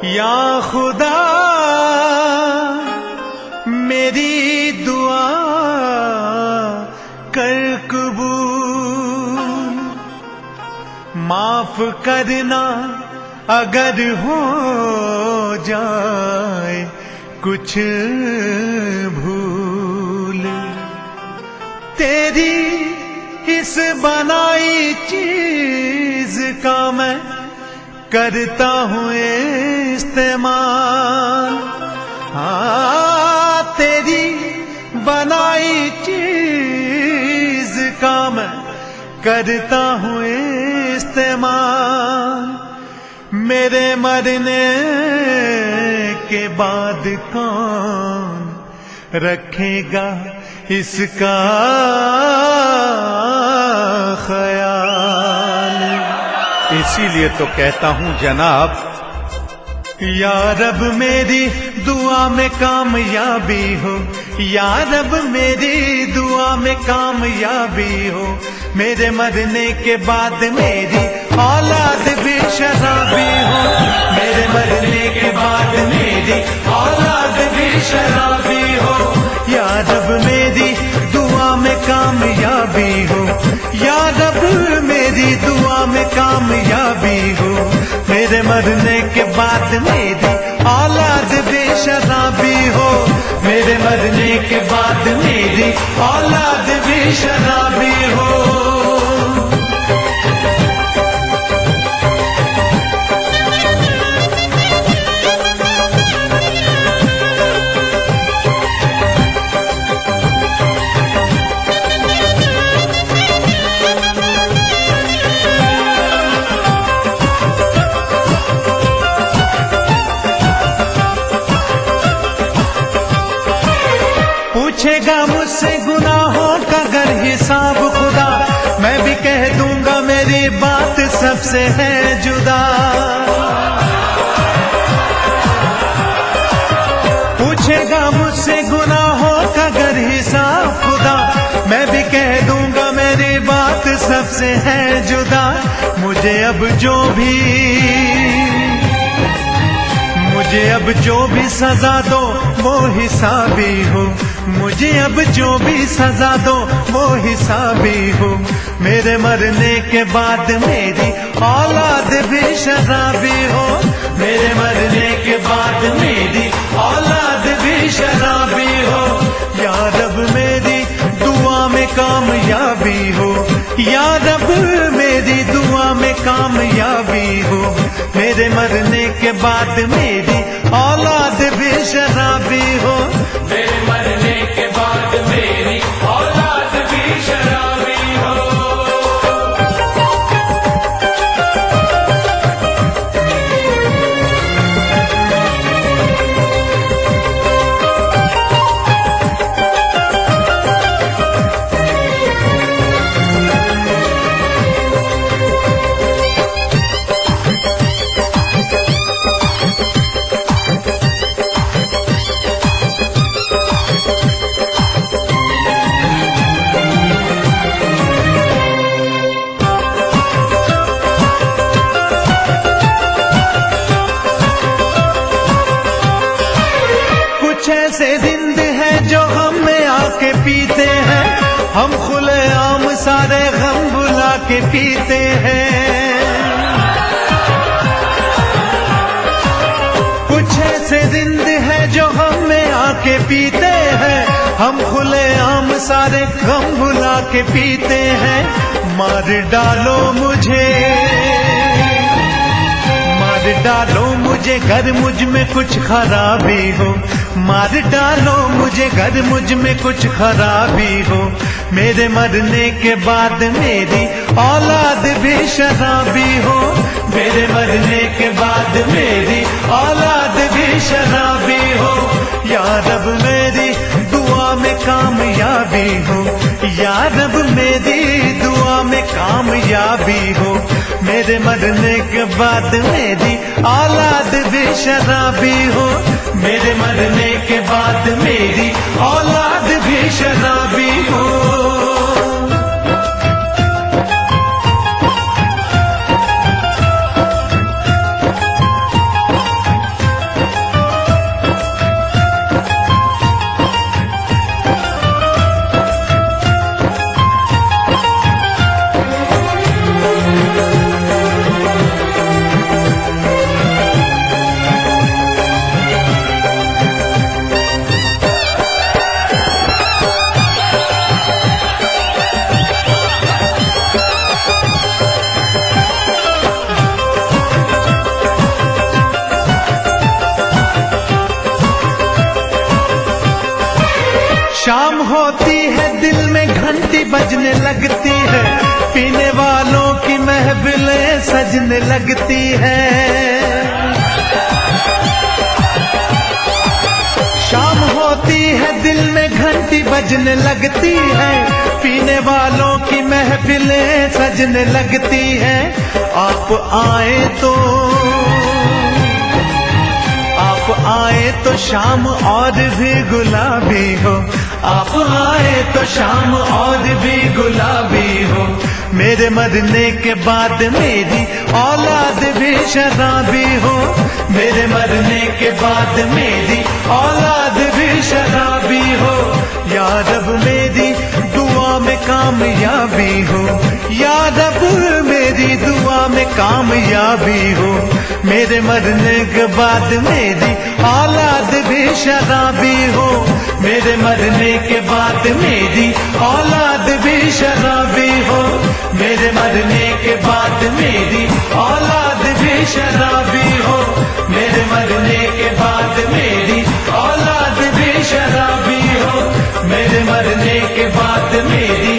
या खुदा मेरी दुआ कर कबूल, माफ करना अगर हो जाए कुछ भूल। तेरी इस बनाई चीज का मैं करता हूँ इस्तेमाल। हाँ, तेरी बनाई चीज का मैं करता हूँ इस्तेमाल। मेरे मरने के बाद कौन रखेगा इसका ख्याल। इसीलिए तो कहता हूँ जनाब, या रब मेरी दुआ में कामयाबी हो, या रब मेरी दुआ में कामयाबी हो। मेरे मरने के बाद मेरी औलाद भी शराबी हो, मेरे मरने के बाद मेरी औलाद भी शराबी हो। या रब मेरी दुआ में कामयाबी हो, या रब मेरी दुआ में कामयाबी हो। मेरे मरने के बाद मेरी औलाद भी शराबी हो, मेरे मरने के बाद मेरी औलाद भी शराबी हो। पूछेगा मुझसे गुनाहों का अगर हिसाब खुदा, मैं भी कह दूंगा मेरी बात सबसे है जुदा। पूछेगा मुझसे गुनाहों का अगर हिसाब खुदा, मैं भी कह दूंगा मेरी बात सबसे है जुदा। मुझे अब जो भी सजा दो वो हिसाबी हो, मुझे अब जो भी सजा दो वो हिसाबी हो। मेरे मरने के बाद मेरी औलाद भी शराबी हो, मेरे मरने के बाद मेरी औलाद भी शराबी हो। या रब मेरी दुआ में कामयाबी हो, या रब मेरी दुआ में कामयाबी हो। मेरे मरने के बाद मेरी औलाद भी शराबी हो, मेरे मरने के बाद मेरी औलाद भी शराबी हो। ऐसे जिंद है जो हम में आके पीते हैं, हम खुले आम सारे गम बुला के पीते हैं। कुछ ऐसे जिंद है जो हम में आके पीते हैं, हम खुले आम सारे गम बुला के पीते हैं। मार डालो मुझे घर मुझ में कुछ खराबी हो, मार डालो मुझे घर मुझ में कुछ खराबी हो। मेरे मरने के बाद मेरी औलाद भी शराबी हो, मेरे मरने के बाद मेरी औलाद भी शराबी हो। या रब मेरी दुआ में कामयाबी हो, या रब मेरी दुआ में कामयाबी हो। मेरे मरने के बाद मेरी औलाद भी शराबी हो, मेरे मरने के बाद मेरी औलाद भी शराबी हो। बजने लगती है, पीने वालों की महफिलें सजने लगती है। शाम होती है दिल में घंटी बजने लगती है, पीने वालों की महफिलें सजने लगती है। आप आए तो शाम और भी गुलाबी हो, आप आए तो शाम और भी गुलाबी हो। मेरे मरने के बाद मेरी औलाद भी शराबी हो, मेरे मरने के बाद मेरी औलाद भी शराबी हो। या रब मेरी दुआ में कामयाबी हो, या रब मेरी दुआ में कामयाबी हो। मेरे मरने के बाद मेरी औलाद भी शराबी हो, मेरे मरने के बाद मेरी औलाद भी शराबी हो। मेरे मरने के बाद मेरी औलाद भी शराबी हो, मेरे मरने के बाद मेरी औलाद भी शराबी हो। मेरे मरने के बाद मेरी